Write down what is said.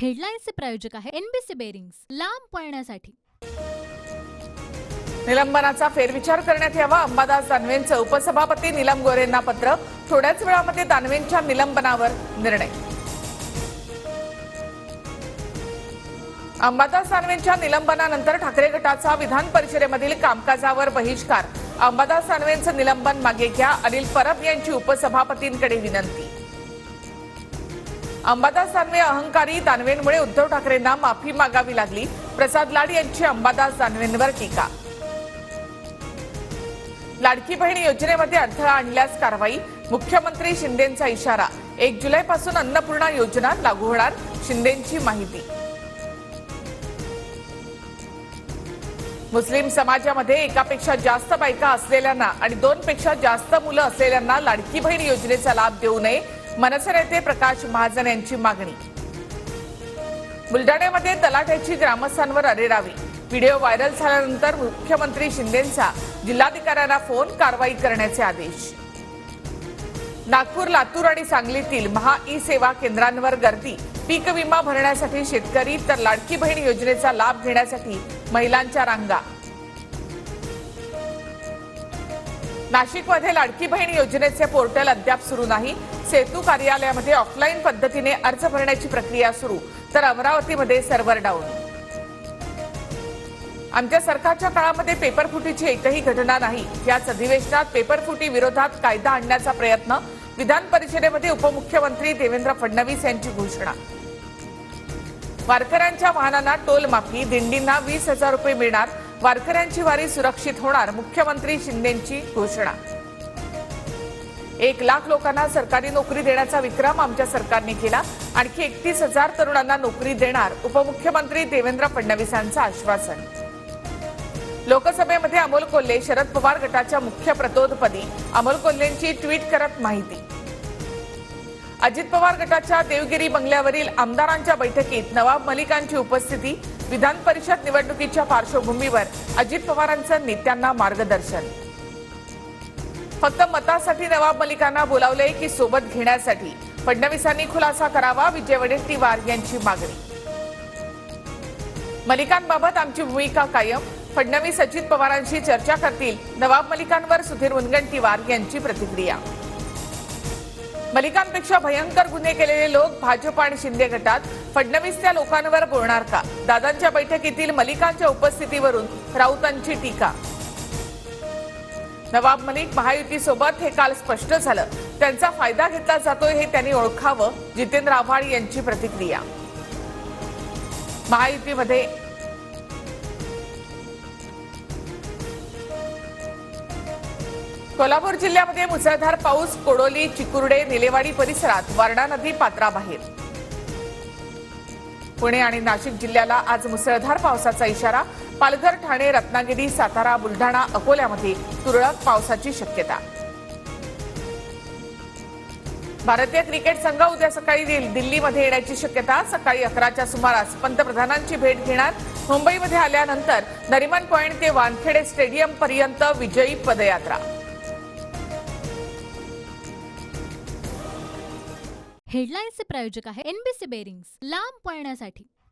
हेडलाईन्सचे प्रायोजक आहे NBC bearings, लांब पळण्यासाठी। निलंबनाचा फेरविचार करण्यात यावा, अंबादास दानवेंचं उपसभापती नीलम गोरेंना पत्र। थोड्याच वेळामध्ये दानवेंच्या निलंबनावर निर्णय। अंबादास दानवेंच्या निलंबनानंतर ठाकरे गटाचा विधान परिषदेमधील कामकाजावर बहिष्कार। अंबादास दानवेंचं निलंबन मागे घ्या, अनिल परब यांची उपसभापतींकडे विनंती। अंबादास दानवे अहंकारी, दानवेंमुळे उद्धव ठाकरेंना माफी मागावी लागली। प्रसाद लाड यांची अंबादास दानवेंवर टीका। लाडकी बहीण योजनेमध्ये अडथळा आणल्यास कारवाई, मुख्यमंत्री शिंदेंचा इशारा। 1 जुलैपासून अन्नपूर्णा योजना लागू होणार, शिंदेंची माहिती। मुस्लिम समाजामध्ये एकापेक्षा जास्त बायका असलेल्यांना आणि 2 पेक्षा जास्त मुलं असलेल्यांना लाडकी बहीण योजनेचा लाभ देऊ नये, मनसे नेते प्रकाश महाजन यांची मागणी। बुलढाण्यामध्ये तलाठ्याची ग्रामस्थांवर अरेरावी, व्हिडिओ व्हायरल झाल्यानंतर मुख्यमंत्री शिंदेंचा जिल्हाधिकाऱ्यांना फोन, कारवाई करण्याचे आदेश। नागपूर, लातूर आणि सांगलीतील महा ई सेवा केंद्रांवर गर्दी, पीक विमा भरण्यासाठी शेतकरी तर लाडकी बहीण योजनेचा लाभ घेण्यासाठी महिलांच्या रांगा। नाशिकमध्ये लाडकी बहीण योजनेचे पोर्टल अद्याप सुरू नाही, सेतू कार्यालयामध्ये ऑफलाईन पद्धतीने अर्ज भरण्याची प्रक्रिया सुरू, तर अमरावतीमध्ये सर्व्हर डाऊन। आमच्या सरकारच्या काळामध्ये पेपरफुटीची एकही घटना नाही, याच अधिवेशनात पेपरफुटी विरोधात कायदा आणण्याचा प्रयत्न। विधान परिषदेमध्ये उपमुख्यमंत्री देवेंद्र फडणवीस यांची घोषणा। वारकऱ्यांच्या वाहनांना टोल माफी, दिंडींना 20,000 रुपये मिळणार, वारकऱ्यांची वारी सुरक्षित होणार, मुख्यमंत्री शिंदेंची घोषणा। 1 लाख लोकांना सरकारी नोकरी देण्याचा विक्रम आमच्या सरकारने केला, आणखी 31,000 तरुणांना नोकरी देणार, उपमुख्यमंत्री देवेंद्र फडणवीसांचं आश्वासन। लोकसभेमध्ये अमोल कोल्हे शरद पवार गटाच्या मुख्य प्रतोदपदी, अमोल कोल्हेंची ट्विट करत माहिती। अजित पवार गटाच्या देवगिरी बंगल्यावरील आमदारांच्या बैठकीत नवाब मलिकांची उपस्थिती, विधान परिषद निवडणुकीच्या पार्श्वभूमीवर अजित पवारांचं नेत्यांना मार्गदर्शन। फक्त मतासाठी नवाब मलिकांना बोलावले की सोबत घेण्यासाठी, फडणवीसांनी खुलासा करावा, विजय वडेट्टीवार यांची मागणी। मलिकांबाबत आमची भूमिका कायम, फडणवीस अजित पवारांशी चर्चा करतील, नवाब मलिकांवर सुधीर मुनगंटीवार यांची प्रतिक्रिया। मलिकांपेक्षा भयंकर गुन्हे केलेले लोक भाजप आणि शिंदे गटात, फडणवीस त्या लोकांवर बोलणार का? दादांच्या बैठकीतील मलिकांच्या उपस्थितीवरून राऊतांची टीका। नवाब मलिक महायुतीसोबत हे काल स्पष्ट झालं, त्यांचा फायदा घेतला जातोय हे त्यांनी ओळखावं, जितेंद्र आव्हाड यांची प्रतिक्रिया। महायुतीमध्ये कोल्हापूर जिल्ह्यामध्ये मुसळधार पाऊस, कोडोली, चिकुर्डे, निलेवाडी परिसरात वारणा नदी पात्राबाहेर। पुणे आणि नाशिक जिल्ह्याला आज मुसळधार पावसाचा इशारा, पालघर, ठाणे, रत्नागिरी, सातारा, बुलढाणा, अकोल्यामध्ये तुरळक पावसाची शक्यता। भारतीय क्रिकेट संघ उद्या सकाळी दिल्लीमध्ये येण्याची शक्यता, सकाळी 11च्या सुमारास पंतप्रधानांची भेट घेणार। मुंबईमध्ये आल्यानंतर नरिमन पॉइंट ते वानखेडे स्टेडियम पर्यंत विजयी पदयात्रा। हेडलाईन्सचे प्रायोजक आहे एनबीसी बेरिंग्स, लांब पळण्यासाठी।